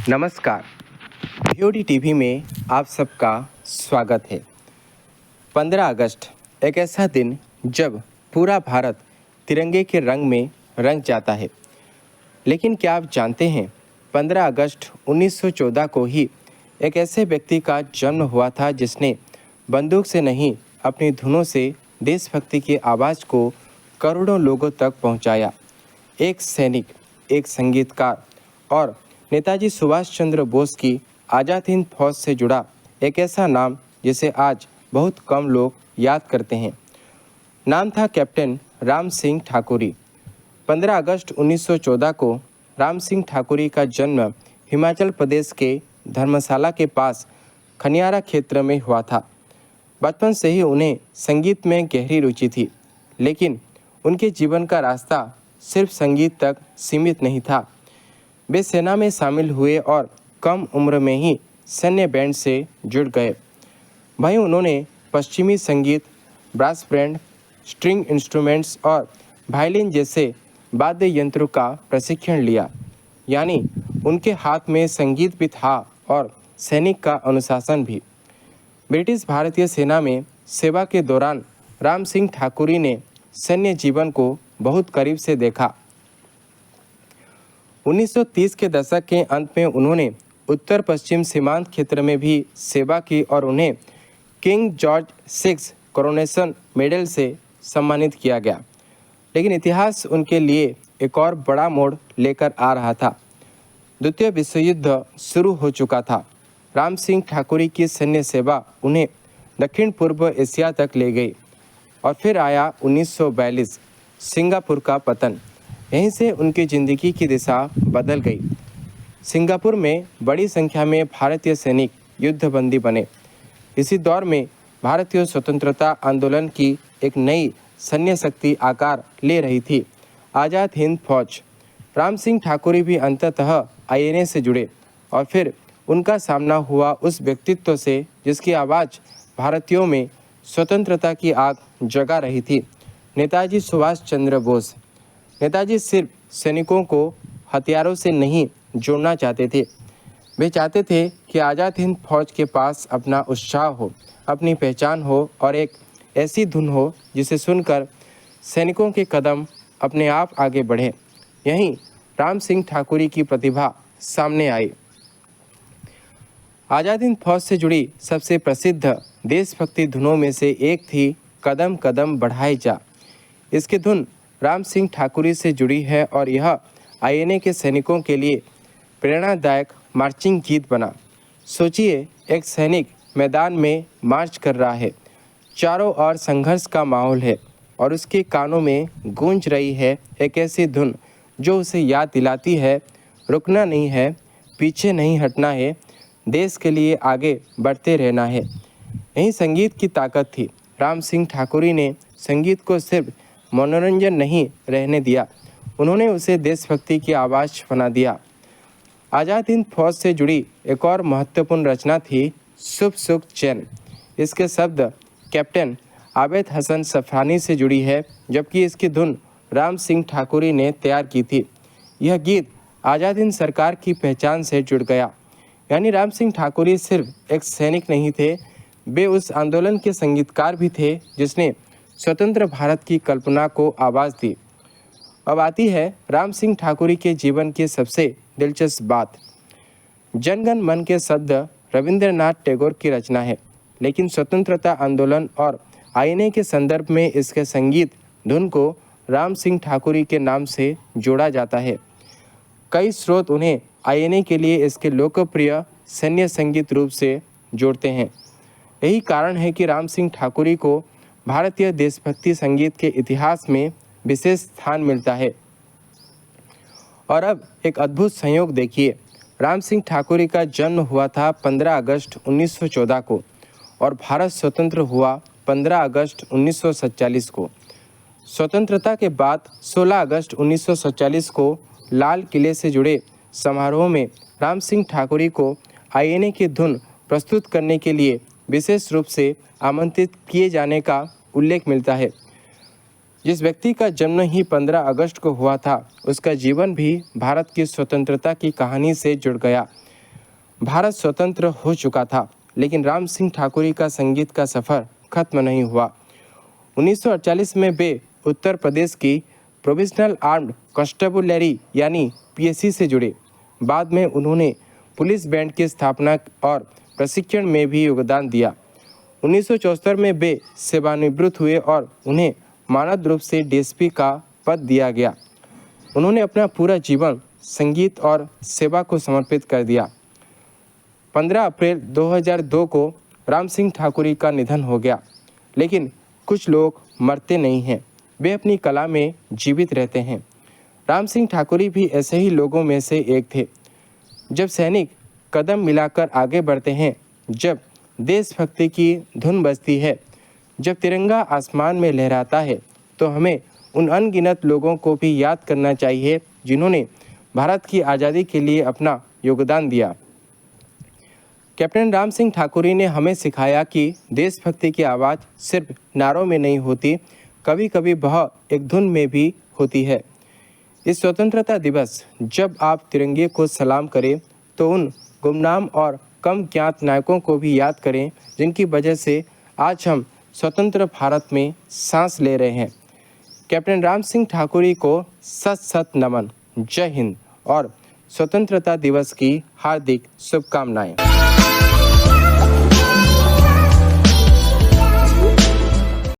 नमस्कार। BOD TV में आप सबका स्वागत है। 15 अगस्त एक ऐसा दिन जब पूरा भारत तिरंगे के रंग में रंग जाता है। लेकिन क्या आप जानते हैं 15 अगस्त 1914 को ही एक ऐसे व्यक्ति का जन्म हुआ था जिसने बंदूक से नहीं अपनी धुनों से देशभक्ति की आवाज़ को करोड़ों लोगों तक पहुंचाया। एक सैनिक, एक संगीतकार और नेताजी सुभाष चंद्र बोस की आज़ाद हिंद फौज से जुड़ा एक ऐसा नाम जिसे आज बहुत कम लोग याद करते हैं। नाम था कैप्टन राम सिंह ठाकुरी। 15 अगस्त 1914 को राम सिंह ठाकुरी का जन्म हिमाचल प्रदेश के धर्मशाला के पास खनियारा क्षेत्र में हुआ था। बचपन से ही उन्हें संगीत में गहरी रुचि थी, लेकिन उनके जीवन का रास्ता सिर्फ संगीत तक सीमित नहीं था। वे सेना में शामिल हुए और कम उम्र में ही सैन्य बैंड से जुड़ गए। वहीं उन्होंने पश्चिमी संगीत, ब्रास बैंड, स्ट्रिंग इंस्ट्रूमेंट्स और वायलिन जैसे वाद्य यंत्रों का प्रशिक्षण लिया। यानी उनके हाथ में संगीत भी था और सैनिक का अनुशासन भी। ब्रिटिश भारतीय सेना में सेवा के दौरान राम सिंह ठाकुरी ने सैन्य जीवन को बहुत करीब से देखा। 1930 के दशक के अंत में उन्होंने उत्तर पश्चिम सीमांत क्षेत्र में भी सेवा की और उन्हें किंग जॉर्ज 6 कोरोनेशन मेडल से सम्मानित किया गया। लेकिन इतिहास उनके लिए एक और बड़ा मोड़ लेकर आ रहा था। द्वितीय विश्व युद्ध शुरू हो चुका था। राम सिंह ठाकुरी की सैन्य सेवा उन्हें दक्षिण पूर्व एशिया तक ले गई और फिर आया 1942 सिंगापुर का पतन। यहीं से उनकी ज़िंदगी की दिशा बदल गई। सिंगापुर में बड़ी संख्या में भारतीय सैनिक युद्धबंदी बने। इसी दौर में भारतीय स्वतंत्रता आंदोलन की एक नई सैन्य शक्ति आकार ले रही थी, आज़ाद हिंद फौज। राम सिंह ठाकुरी भी अंततः आईएनए से जुड़े और फिर उनका सामना हुआ उस व्यक्तित्व से जिसकी आवाज़ भारतीयों में स्वतंत्रता की आग जगा रही थी, नेताजी सुभाष चंद्र बोस। नेताजी सिर्फ सैनिकों को हथियारों से नहीं जोड़ना चाहते थे, वे चाहते थे कि आज़ाद हिंद फौज के पास अपना उत्साह हो, अपनी पहचान हो और एक ऐसी धुन हो जिसे सुनकर सैनिकों के कदम अपने आप आगे बढ़े। यहीं राम सिंह ठाकुरी की प्रतिभा सामने आई। आज़ाद हिंद फौज से जुड़ी सबसे प्रसिद्ध देशभक्ति धुनों में से एक थी कदम कदम बढ़ाए जा। इसकी धुन राम सिंह ठाकुरी से जुड़ी है और यह आईएनए के सैनिकों के लिए प्रेरणादायक मार्चिंग गीत बना। सोचिए, एक सैनिक मैदान में मार्च कर रहा है, चारों ओर संघर्ष का माहौल है और उसके कानों में गूंज रही है एक ऐसी धुन जो उसे याद दिलाती है रुकना नहीं है, पीछे नहीं हटना है, देश के लिए आगे बढ़ते रहना है। यही संगीत की ताकत थी। राम सिंह ठाकुरी ने संगीत को सिर्फ मनोरंजन नहीं रहने दिया, उन्होंने उसे देशभक्ति की आवाज़ बना दिया। आज़ाद हिंद फौज से जुड़ी एक और महत्वपूर्ण रचना थी शुभ सुख चैन। इसके शब्द कैप्टन आबिद हसन सफानी से जुड़ी है, जबकि इसकी धुन राम सिंह ठाकुरी ने तैयार की थी। यह गीत आज़ाद हिंद सरकार की पहचान से जुड़ गया। यानी राम सिंह ठाकुरी सिर्फ एक सैनिक नहीं थे, वे उस आंदोलन के संगीतकार भी थे जिसने स्वतंत्र भारत की कल्पना को आवाज़ दी। अब आती है राम सिंह ठाकुरी के जीवन की सबसे दिलचस्प बात। जनगण मन के शब्द रविंद्रनाथ टैगोर की रचना है, लेकिन स्वतंत्रता आंदोलन और आईएनए के संदर्भ में इसके संगीत धुन को राम सिंह ठाकुरी के नाम से जोड़ा जाता है। कई स्रोत उन्हें आईएनए के लिए इसके लोकप्रिय सैन्य संगीत रूप से जोड़ते हैं। यही कारण है कि राम सिंह ठाकुरी को भारतीय देशभक्ति संगीत के इतिहास में विशेष स्थान मिलता है। और अब एक अद्भुत संयोग देखिए, राम सिंह ठाकुरी का जन्म हुआ था 15 अगस्त 1914 को और भारत स्वतंत्र हुआ 15 अगस्त 1947 को। स्वतंत्रता के बाद 16 अगस्त 1947 को लाल किले से जुड़े समारोह में राम सिंह ठाकुरी को आईएनए की धुन प्रस्तुत करने के लिए विशेष रूप से आमंत्रित किए जाने का उल्लेख मिलता है। जिस व्यक्ति का जन्म ही 15 अगस्त को हुआ था, उसका जीवन भी भारत की स्वतंत्रता की कहानी से जुड़ गया। भारत स्वतंत्र हो चुका था, लेकिन राम सिंह ठाकुरी का संगीत का सफ़र खत्म नहीं हुआ। 1948 में वे उत्तर प्रदेश की प्रोविजनल आर्म्ड कॉन्स्टेबुलरी यानी पीएसी से जुड़े। बाद में उन्होंने पुलिस बैंड की स्थापना और प्रशिक्षण में भी योगदान दिया। 1974 में वे सेवानिवृत्त हुए और उन्हें मानद रूप से डीएसपी का पद दिया गया। उन्होंने अपना पूरा जीवन संगीत और सेवा को समर्पित कर दिया। 15 अप्रैल 2002 को राम सिंह ठाकुरी का निधन हो गया, लेकिन कुछ लोग मरते नहीं हैं, वे अपनी कला में जीवित रहते हैं। राम सिंह ठाकुरी भी ऐसे ही लोगों में से एक थे। जब सैनिक कदम मिलाकर आगे बढ़ते हैं, जब देशभक्ति की धुन बजती है, जब तिरंगा आसमान में लहराता है, तो हमें उन अनगिनत लोगों को भी याद करना चाहिए जिन्होंने भारत की आज़ादी के लिए अपना योगदान दिया। कैप्टन राम सिंह ठाकुरी ने हमें सिखाया कि देशभक्ति की आवाज़ सिर्फ नारों में नहीं होती, कभी कभी वह एक धुन में भी होती है। इस स्वतंत्रता दिवस जब आप तिरंगे को सलाम करें तो उन गुमनाम और कम ज्ञात नायकों को भी याद करें जिनकी वजह से आज हम स्वतंत्र भारत में सांस ले रहे हैं। कैप्टन राम सिंह ठाकुरी को सत सत नमन। जय हिंद और स्वतंत्रता दिवस की हार्दिक शुभकामनाएं।